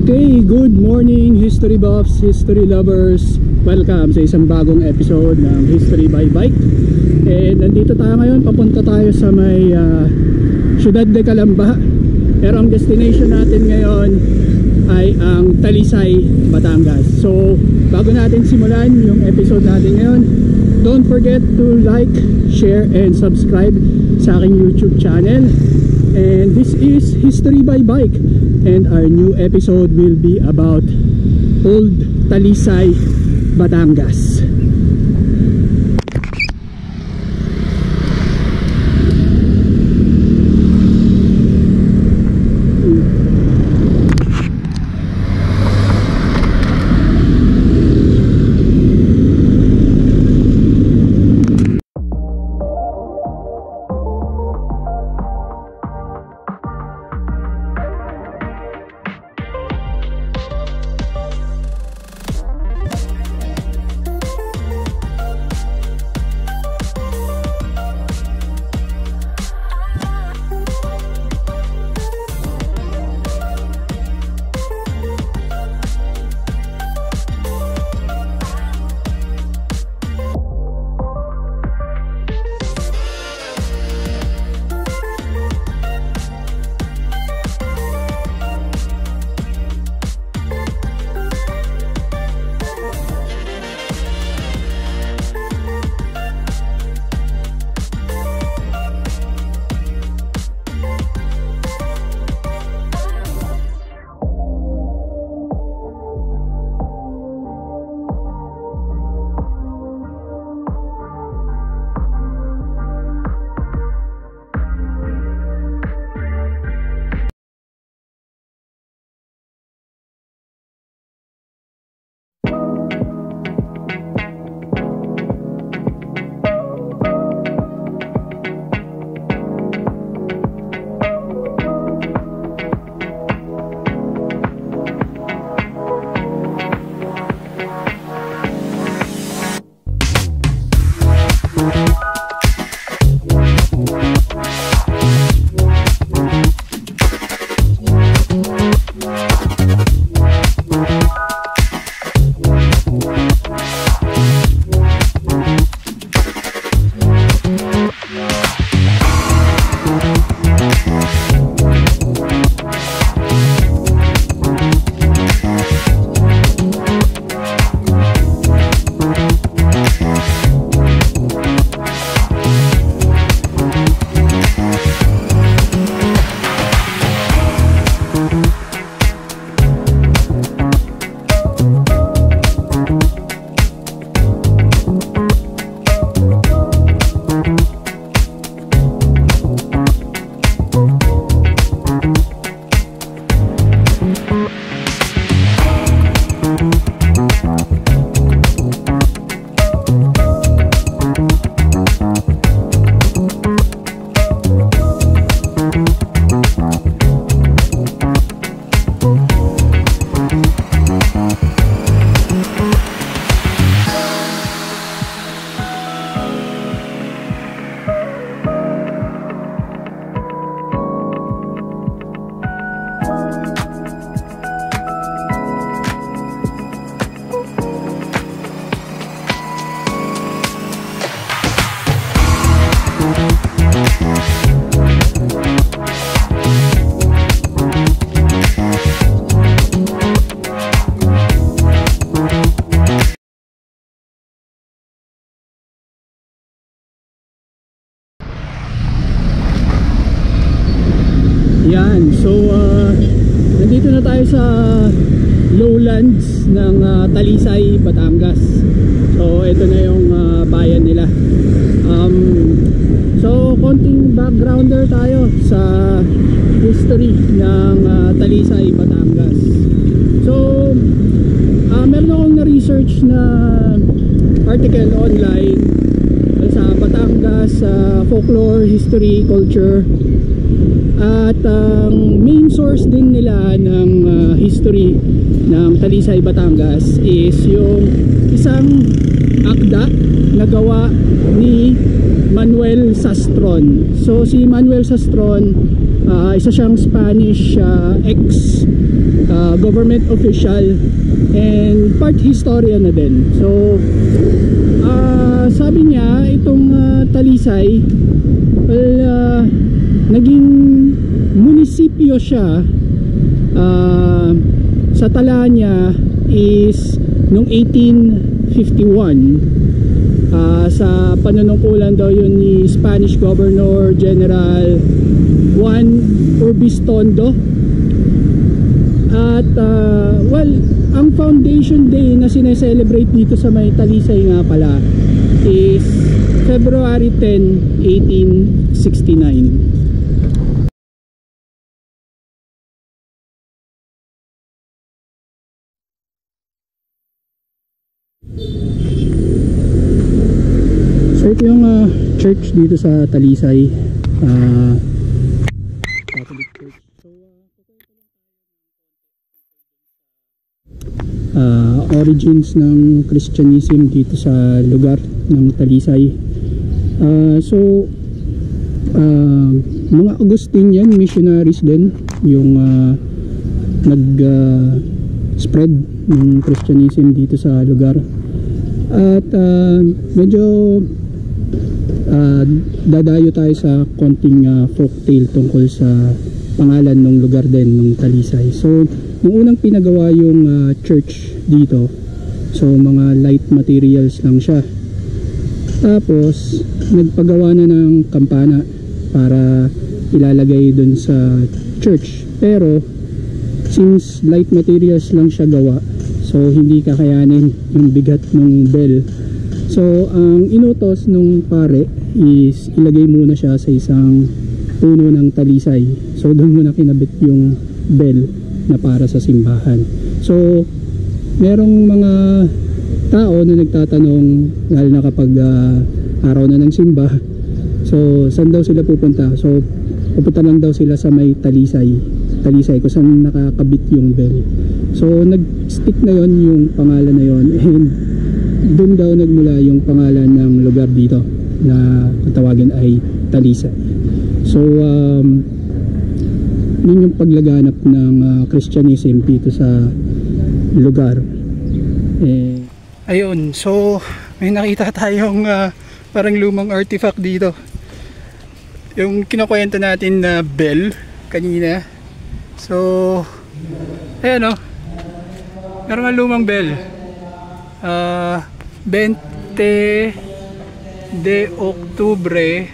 Okay, good morning history buffs, history lovers. Welcome sa isang bagong episode ng History by Bike. And nandito tayo ngayon, papunta tayo sa may Ciudad de Calamba. Pero ang destination natin ngayon ay ang Talisay, Batangas. So bago natin simulan yung episode natin ngayon, don't forget to like, share, and subscribe sa aking YouTube channel. And this is History by Bike, and our new episode will be about Old Talisay, Batangas. Yan, so nandito na tayo sa lowlands ng Talisay, Batangas. So ito na yung bayan nila. So konting backgrounder tayo sa history ng Talisay, Batangas. So meron akong na-research na article online sa Batangas folklore, history, culture. At ang main source din nila ng history ng Talisay, Batangas is yung isang akda na gawa ni Manuel Sastron. So si Manuel Sastron, isa siyang Spanish government official and part historian na din. So sabi niya itong Talisay, well, naging munisipyo siya sa tala niya is noong 1851, sa panunungkulan daw yun ni Spanish Governor General Juan Urbistondo. At well, ang foundation day na sineselebrate dito sa may Talisay nga pala is February 10, 1869. So ito yung church dito sa Talisay, Catholic Church. So origins ng Christianism dito sa lugar ng Talisay. So mga Augustinian missionaries din yung nag-spread ng Christianism dito sa lugar. At medyo dadayo tayo sa konting folktale tungkol sa pangalan ng lugar din ng Talisay. So nung unang pinagawa yung church dito, so mga light materials lang siya. Tapos nagpagawa na ng kampana para ilalagay dun sa church, pero since light materials lang siya gawa, so hindi kakayanin yung bigat ng bell. So ang inutos nung pare is ilagay muna siya sa isang puno ng talisay. So doon muna kinabit yung bell na para sa simbahan. So merong mga tao na nagtatanong, lalo na kapag araw na ng simba, so saan daw sila pupunta? So pupunta lang daw sila sa may talisay kung saan nakakabit yung bell. So nag-stick na yon yung pangalan na yon, and doon daw nagmula yung pangalan ng lugar dito na tawagin ay Talisay. So yun yung paglaganap ng Christianism dito sa lugar. Ayun, so may nakita tayong parang lumang artifact dito, yung kinakwento natin na bell kanina. So ayan o, meron nga lumang bell, 20 de Octubre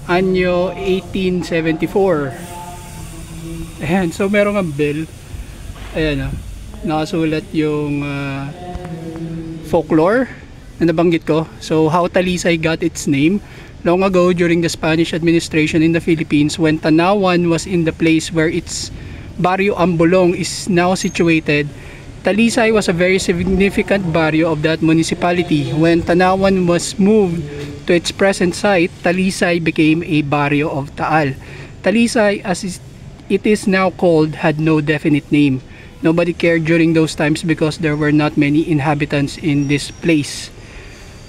anyo 1874. Ayan, so meron nga bell. Ayan o, nakasulat yung folklore na nabanggit ko. So how Talisay got its name. Long ago, during the Spanish administration in the Philippines, when Tanawan was in the place where its Barrio Ambolong is now situated, Talisay was a very significant barrio of that municipality. When Tanawan was moved to its present site, Talisay became a barrio of Taal. Talisay, as it is now called, had no definite name. Nobody cared during those times because there were not many inhabitants in this place.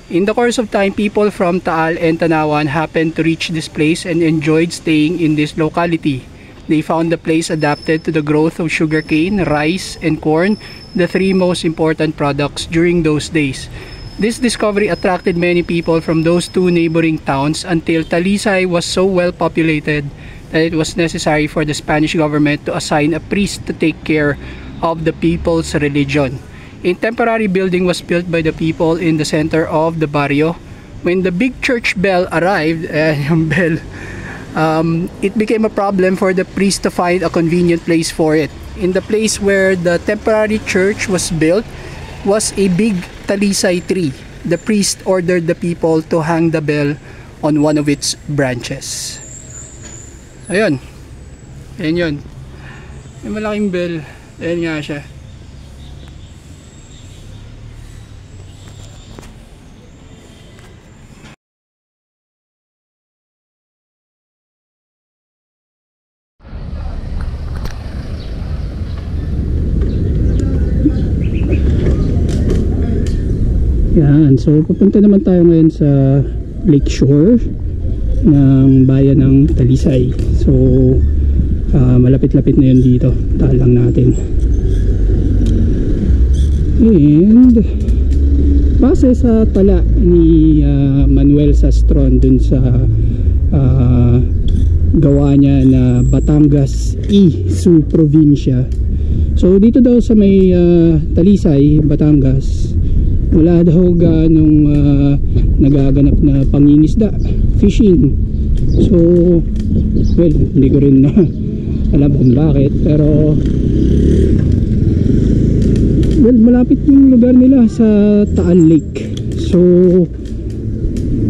In the course of time, people from Taal and Tanawan happened to reach this place and enjoyed staying in this locality. They found the place adapted to the growth of sugarcane, rice, and corn, the three most important products during those days. This discovery attracted many people from those two neighboring towns until Talisay was so well populated that it was necessary for the Spanish government to assign a priest to take care of the people's religion. A temporary building was built by the people in the center of the barrio. When the big church bell arrived, it became a problem for the priest to find a convenient place for it. In the place where the temporary church was built was a big talisay tree. The priest ordered the people to hang the bell on one of its branches. Ayun. Ayan yun. May malaking bell. Ayan nga siya. Yan, so pupunta naman tayo ngayon sa Lakeshore ng bayan ng Talisay. So malapit-lapit na yun dito. Taal lang natin. And base sa tala ni Manuel Sastron dun sa gawa niya na Batangas Su Provincia. So dito daw sa may Talisay, Batangas, wala daw ganong nagaganap na pangingisda, fishing. So well, hindi ko rin alam kung bakit, pero well, malapit yung lugar nila sa Taal Lake. So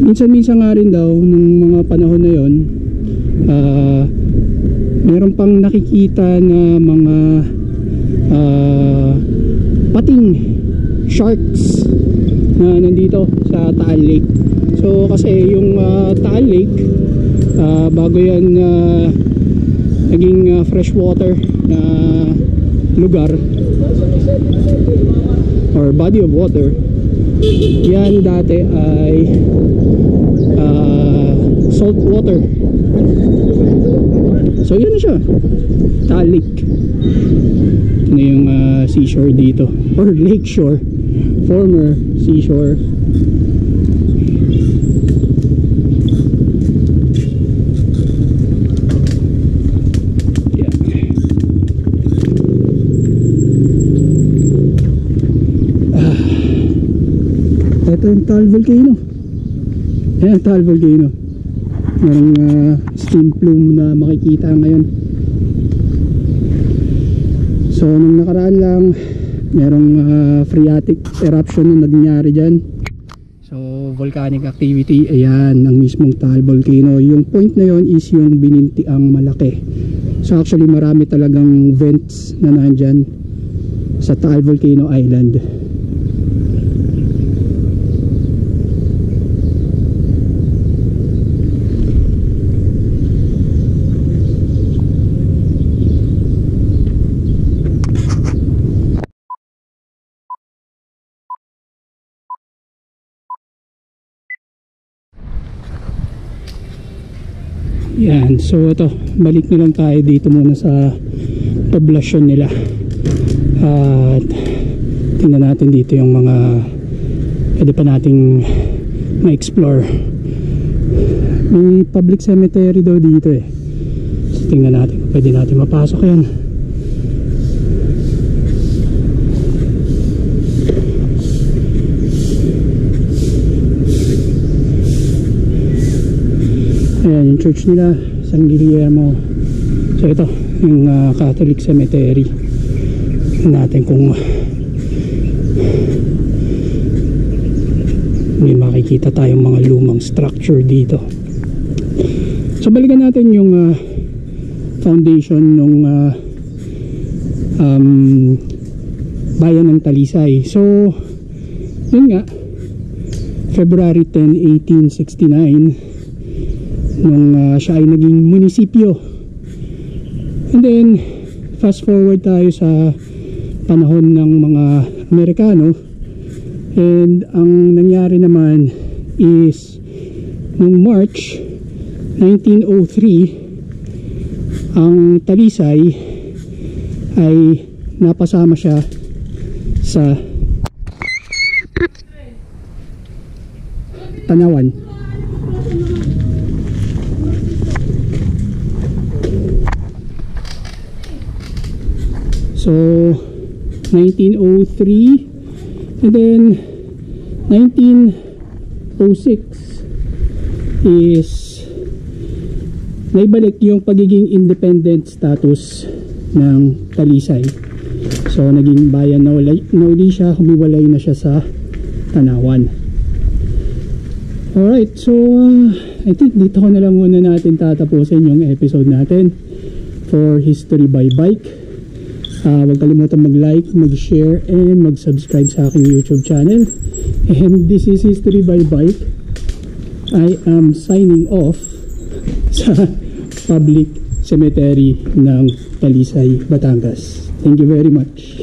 minsan-minsan nga rin daw nung mga panahon na yon, meron pang nakikita na mga pating sharks na nandito sa Taal Lake. So kasi yung Taal Lake, bago yan naging freshwater na lugar or body of water, yan dati ay salt water. So yun na siya, Taal Lake. Ito na yung seashore dito, or lake shore, former seashore. Ito yung Taal Volcano. Ayan, Taal Volcano. Merong steam plume na makikita ngayon. So nung nakaraan lang, merong phreatic eruption na nangyari dyan. So volcanic activity. Ayan, ang mismong Taal Volcano. Yung point na yon is yung Binintiang Malaki. So actually marami talagang vents na nandyan sa Taal Volcano Island. Yan, so ito, balik na lang tayo dito muna sa poblasyon nila at tingnan natin dito yung mga pwede pa nating ma-explore. May public cemetery daw dito eh, so tingnan natin kung pwede natin mapasok yan. Ayan yung church nila, San Guillermo. So ito yung Catholic Cemetery. Natin kung may makikita tayong mga lumang structure dito. So balikan natin yung foundation ng bayan ng Talisay. So yun nga, February 10, 1869 nung siya ay naging munisipyo. And then fast forward tayo sa panahon ng mga Amerikano, and ang nangyari naman is nung March 1903 ang Talisay ay napasama siya sa Tanawan. So 1903, and then 1906 is naibalik yung pagiging independent status ng Talisay. So naging bayan na uli siya, humiwalay na siya sa Tanawan. Alright, so I think dito ko na lang muna natin tatapusin yung episode natin for History by Bike. Huwag kalimutan mag-like, mag-share, and mag-subscribe sa aking YouTube channel. And this is History by Bike. I am signing off sa public cemetery ng Talisay, Batangas. Thank you very much.